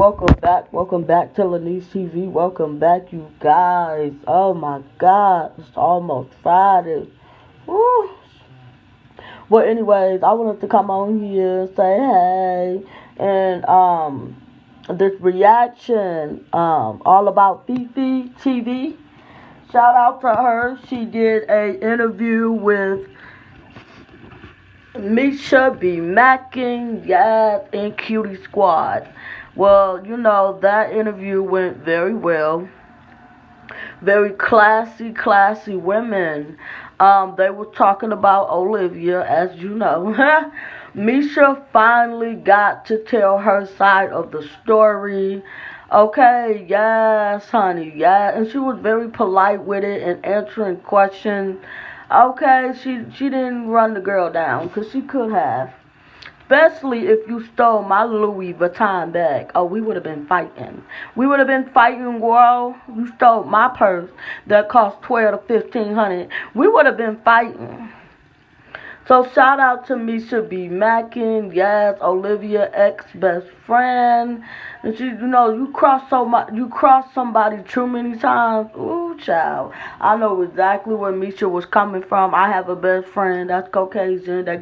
welcome back to LaneiseTv. Welcome back, you guys. Oh my God, it's almost Friday. Woo. Well, anyways, I wanted to come on here and say hey, and this reaction, all about Fifi TV. Shout out to her. She did a interview with Mesha be macking, yes, and Cutie Squad. Well, that interview went very well. Very classy women. They were talking about Olivia, as you know. Mesha finally got to tell her side of the story. Okay, yes, honey, yeah, and she was very polite with it and answering questions. Okay, she didn't run the girl down because she could have. Especially if you stole my Louis Vuitton bag. Oh, we would have been fighting. We would have been fighting, girl. You stole my purse that cost 12 to 1500. We would have been fighting. So shout out to Mesha B. Mackin, yes, Olivia ex best friend. And she, you cross somebody too many times. Ooh, child. I know exactly where Mesha was coming from. I have a best friend that's Caucasian that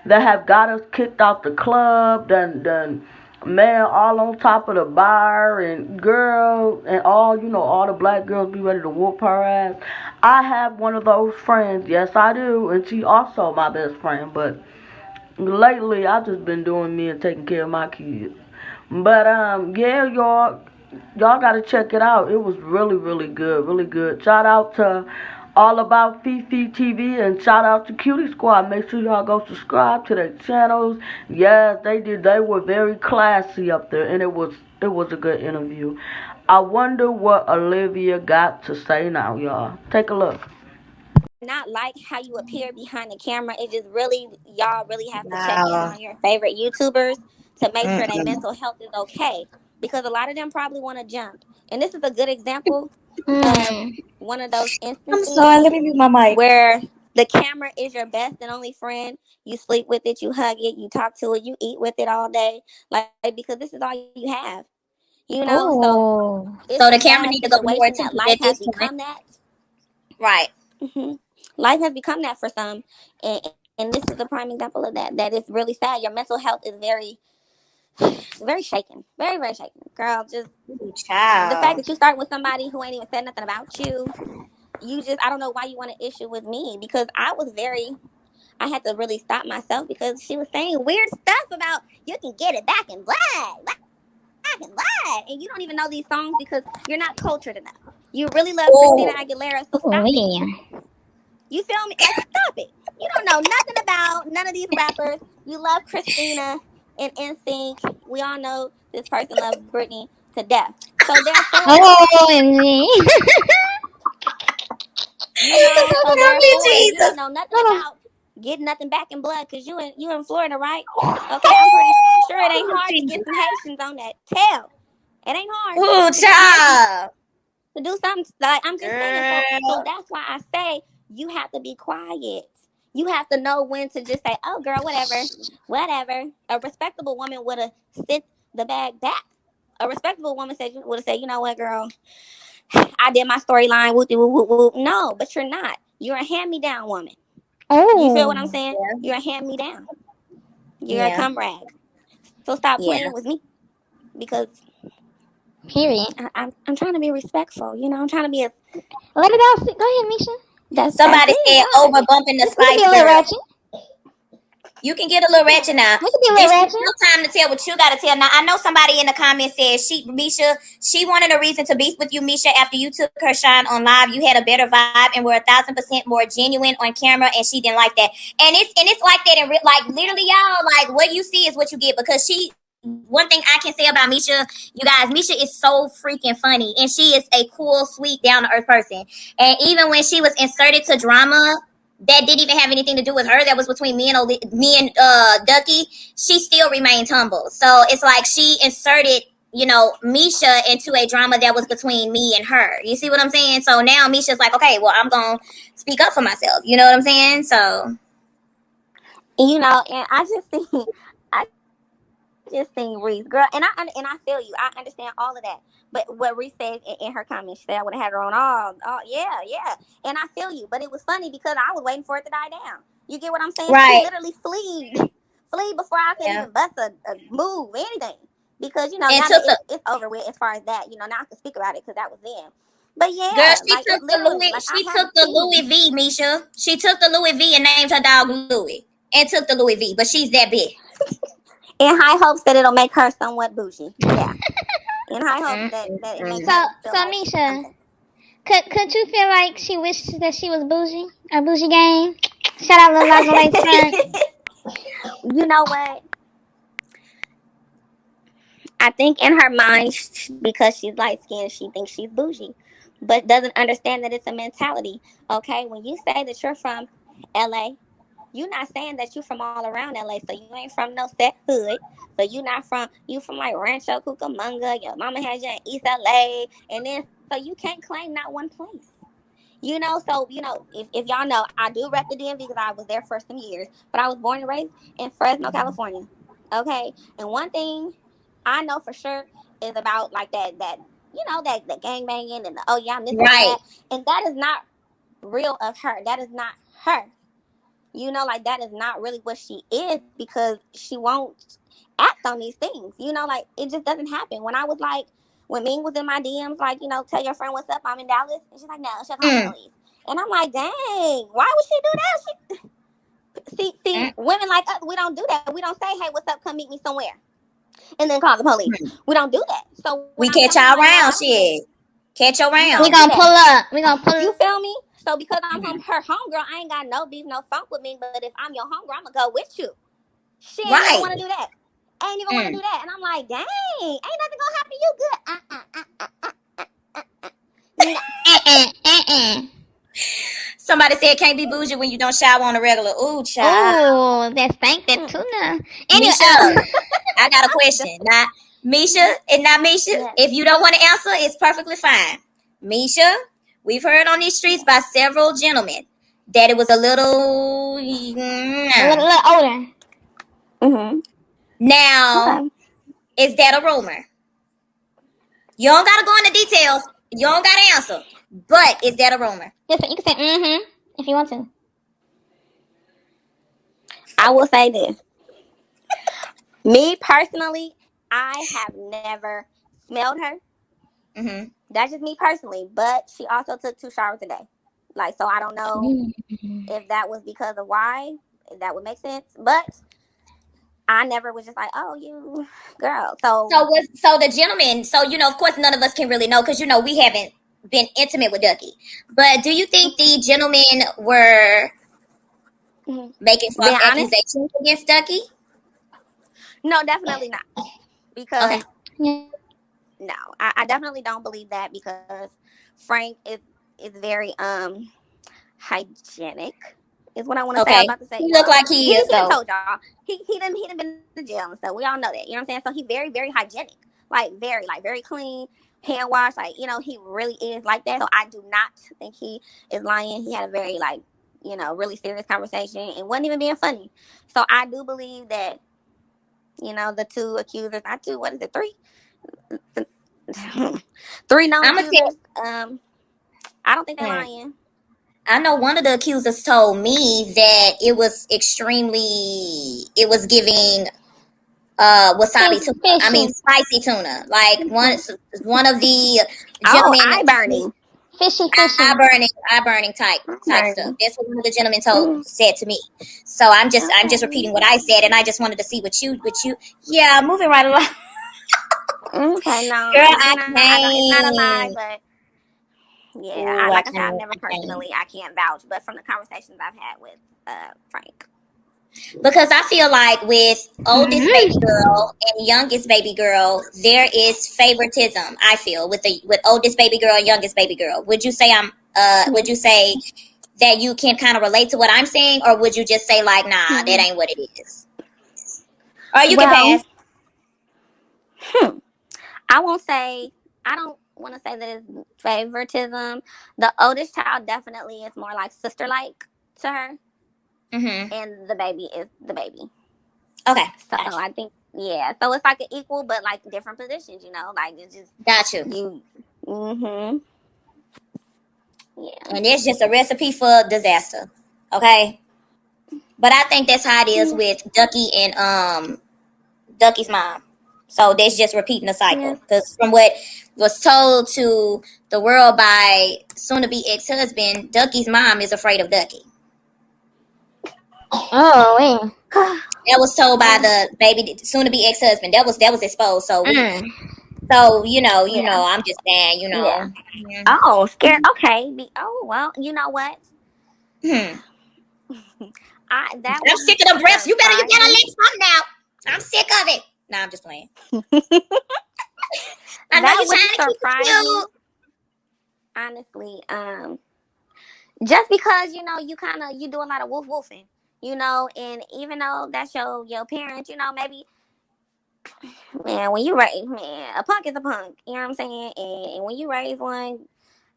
have got us kicked out the club, done man all on top of the bar and girl and all the black girls be ready to whoop her ass. I have one of those friends, yes I do, and she also my best friend, but lately I just been doing me and taking care of my kids. But yeah, y'all gotta check it out. It was really good, really good. Shout out to all about Fifi TV and shout out to Cutie Squad. Make sure y'all go subscribe to their channels. Yes, they did. They were very classy up there, and it was a good interview. I wonder what Olivia got to say now, y'all. Take a look. Not like how you appear behind the camera. It just really, y'all really have to check in Wow. on your favorite YouTubers to make sure their Mm-mm. mental health is okay. Because a lot of them probably want to jump. And this is a good example of Mm. one of those I'm instances sorry. Let me mute my mic. where the camera is your best and only friend. You sleep with it, you hug it, you talk to it, you eat with it all day. Like, because this is all you have. So Oh. it's a So the sad camera need to go more situation that attention life at has this point. become that. Right. hmm Life has become that for some, and this is a prime example of that. That is really sad. Your mental health is very shaken, very shaken, girl. Just Ooh, the fact child. that you start with somebody who ain't even said nothing about you. I don't know why you want to issue with me because I had to really stop myself because she was saying weird stuff about you can get it back in black and black, and you don't even know these songs because you're not cultured enough. You really love Christina Oh. Aguilera, so Oh stop it. yeah. You feel me? Like, stop it. You don't know nothing about none of these rappers. You love Christina and NSYNC. We all know this person loves Britney to death. So therefore, Oh, MG. so Love you, therefore, you don't Jesus. know nothing Oh. about getting nothing back in blood because you in Florida, right? Okay, I'm pretty sure it ain't Oh, hard to get Jesus. some Haitians on that tail. It ain't hard Ooh, to get some Haitians child. to do something. Like, I'm just saying. So Girl. that's why I say you have to be quiet. You have to know when to just say, "Oh, girl, whatever, whatever." A respectable woman would have sit the bag back. A respectable woman would have said, "You know what, girl? I did my storyline. Whoop, whoop, whoop, whoop." No, but you're not. You're a hand me down woman. You feel what I'm Oh. saying? Yeah. You're a hand me down. You're a Yeah. cum rag. So stop Yeah. playing with me because Period. I'm trying to be respectful. I'm trying to be a Let it out. Go ahead, Misha. that's Somebody it. said God. over bumping the We can be Spice That's Girl. it. A little ratchet. You can get a little Yeah. ratchet now. We can be a little It's ratchet. no time to tell what you gotta tell. Now I know somebody in the comments said Misha, she wanted a reason to beef with you, Misha, after you took her shine on live. You had a better vibe and were 1,000% more genuine on camera, and she didn't like that. And it's like that in real, like literally, y'all. Like what you see is what you get because she. One thing I can say about Misha, you guys, Misha is so freaking funny, and she is a cool, sweet, down to earth person. And even when she was inserted to drama, that didn't even have anything to do with her. That was between me and Ducky. She still remained humble. So it's like she inserted, Misha into a drama that was between me and her. You see what I'm saying? So now Misha's like, okay, well, I'm gonna speak up for myself. You know what I'm saying? So And I just think, I just seen Reese, girl, and I feel you. I understand all of that. But what Reese said in her comments, she said I would have had her on all, yeah, yeah. And I feel you. But it was funny because I was waiting for it to die down. You get what I'm saying? She Right. literally fleed before I could Yeah. even bust a move, anything. Because And now took that the it's over with as far as that. Now I can speak about it because that was then. But girl. yeah, She like took the literally, Louis. like I She had to took the see. Louis V, Misha. She took the Louis V and named her dog Louis, and took the Louis V. But she's that big. In high hopes that it'll make her somewhat bougie. Yeah. In high hopes that it makes Mm-mm. her So feel like Misha, something. could you feel like she wished that she was bougie or bougie gang? Shout out Lil Liza Lace Front. You know what? I think in her mind, because she's light skinned, she thinks she's bougie, but doesn't understand that it's a mentality. Okay, when you say that you're from LA, you're not saying that you're from all around LA. So you ain't from no set hood. So you from like Rancho Cucamonga. Your mama had you in East LA, and then so you can't claim not one place. So if y'all know, I do rep the DMV because I was there for some years, but I was born and raised in Fresno, California. Okay, and one thing I know for sure is about like that gang banging and oh yeah I'm this and I'm Right. that, and that is not real of her. That is not her. Like that is not really what she is because she won't act on these things. Like it just doesn't happen. When Ming was in my DMs, like, tell your friend what's up, I'm in Dallas. And she's like, no, she'll call the Mm. police. And I'm like, dang, why would she do that? See, Mm. women like us, we don't do that. We don't say, hey, what's up, come meet me somewhere. And then call the police. Mm. We don't do that. So when We I catch tell her, I'm y'all like, no, around, I don't even, shit. Catch your we We round. don't do gonna pull that. up. We gonna pull You up. feel me? So because I'm Mm. her homegirl, I ain't got no beef, no funk with me. But if I'm your homegirl, I'm going to go with you. She ain't even Right. want to do that. Ain't even want to Mm. do that. And I'm like, dang, ain't nothing gonna happen. You good? Uh-uh. Somebody said can't be bougie when you don't shower on a regular. Ooh, child. Ooh, that stank that tuna. Anyway, Misha, I got a question. Now, Misha, Yes. if you don't want to answer, it's perfectly fine. Misha, we've heard on these streets by several gentlemen that it was a little. a little older. Mm-hmm. Now, Okay. is that a rumor? You don't gotta go into details. You don't gotta answer. But is that a rumor? Just you can say mm-hmm if you want to. I will say this. Me personally, I have never smelled her. Mm-hmm. That's just me personally. But she also took 2 showers a day. Like, so I don't know Mm-hmm. if that was because of why. If that would make sense. But I never was just like, oh, you girl. So So the gentleman. So of course, none of us can really know because we haven't been intimate with Ducky. But do you think the gentlemen were making false being honest, accusations against Ducky? no, definitely not. Okay. Because Yeah. no, I definitely don't believe that because Frank is very hygienic is what I want to say. I was Okay. about to say, He looked like he is he done though. told y'all he done been to jail and stuff. We all know that. You know what I'm saying? So he very very hygienic, like very clean, hand wash. Like he really is like that. So I do not think he is lying. He had a very really serious conversation and wasn't even being funny. So I do believe that the two accusers, not two, what is it, three, three known I'm gonna accusers. tell. I don't think they're Hmm. lying. I know one of the accusers told me that it was giving wasabi Fish, tuna. I mean fishy, spicy tuna. Like one of the Oh, gentlemen, eye burning. fishy, eye fishy. burning, Eye type stuff. burning. That's what one of the gentlemen Mm, said to me. So I'm just okay. repeating what I said, and I just wanted to see what you. Yeah, moving right along. Okay, no, Girl, and I I don't. It's not a lie, can't. but yeah, Ooh, I like I said, I've can't. never I can't. personally. I can't vouch, but from the conversations I've had with Frank. Because I feel like with oldest baby Mm-hmm. girl and youngest baby girl, there is favoritism. I feel with oldest baby girl and youngest baby girl. Would you say that you can kind of relate to what I'm saying, or would you just say like, nah, that Hmm. ain't what it is? Or you can Well, pass. hmm, I won't say. I don't want to say that it's favoritism. The oldest child definitely is more like sister like to her, Mm-hmm. and the baby is the baby. Okay, So gotcha. I think. Yeah, so it's like an equal, but like different positions. You know, like it's just Got you. you. Mhm. Yeah. And it's just a recipe for disaster. Okay. But I think that's how it is Yeah. with Ducky and Ducky's mom. So that's just repeating the Yeah. cycle. Because from what was told to the world by soon to be ex husband, Ducky's mom is afraid of Ducky. Oh, wait. That was told by the baby soon to be ex husband. That was exposed. So Mm. Yeah. I'm just saying, Yeah. Yeah. Oh, scared. Okay. Oh well. You know what? Hmm. That I'm wouldn't sick of the breaths. You surprise better me. let some now. I'm sick of it. Nah, I'm just playing. I know That you're trying wouldn't to keep it surprise me, cute. honestly. Just because you kind of you do a lot of woof woofing, and even though that's your parents, maybe man, when you raise man, a punk is a punk. You know what I'm saying? And when you raise one,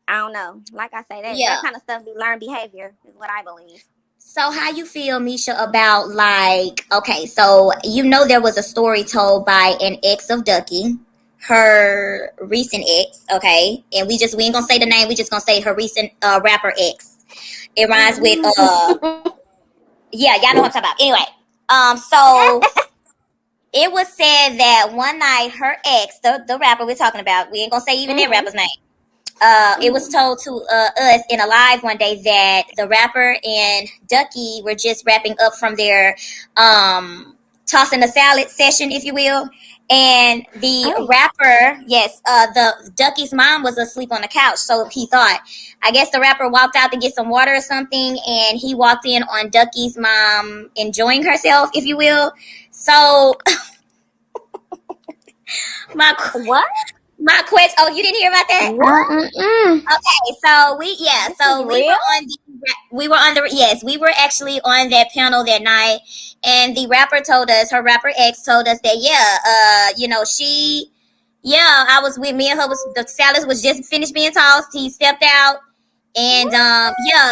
I don't know. Like I say, that Yeah. kind of stuff be learned behavior is what I believe. So how you feel, Misha, about okay, so there was a story told by an ex of Ducky, her recent ex, okay, and we ain't gonna say the name, we just gonna say her recent rapper ex. It rhymes with yeah, y'all know what I'm talking about. Anyway, so it was said that one night her ex, the rapper we're talking about, we ain't gonna say even that Mhm. rapper's name. It was Mhm. told to us in a live one day that the rapper and Ducky were just wrapping up from their tossing the salad session, if you will. And the Oh. rapper, yes, the Ducky's mom was asleep on the couch, so he thought. I guess the rapper walked out to get some water or something, and he walked in on Ducky's mom enjoying herself, if you will. So my What? my question. Oh, you didn't hear about that? What? Okay, so This is real? we were on the yes, we were actually on that panel that night, and the rapper told us, her rapper ex told us that I was with me and her was the salad was just finished being tossed. He stepped out, and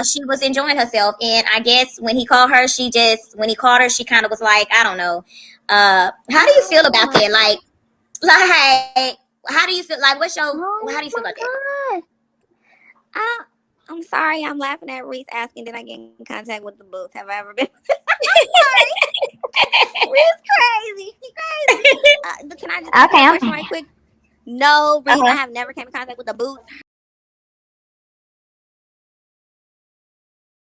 she was enjoying herself. And I guess when he called her, she kind of was like, I don't know. How do you feel Oh about my. that? Like, how do you feel? Like, how Oh do you feel my about that? god. I, I'm sorry. I'm laughing at Reese asking, did I get in contact with the booth? Have I ever been? I'm sorry. Reese crazy. She crazy. But can I just answer Okay, that I'm. question right quick? No, Reese, I Uh-huh. have never came in contact with the boots.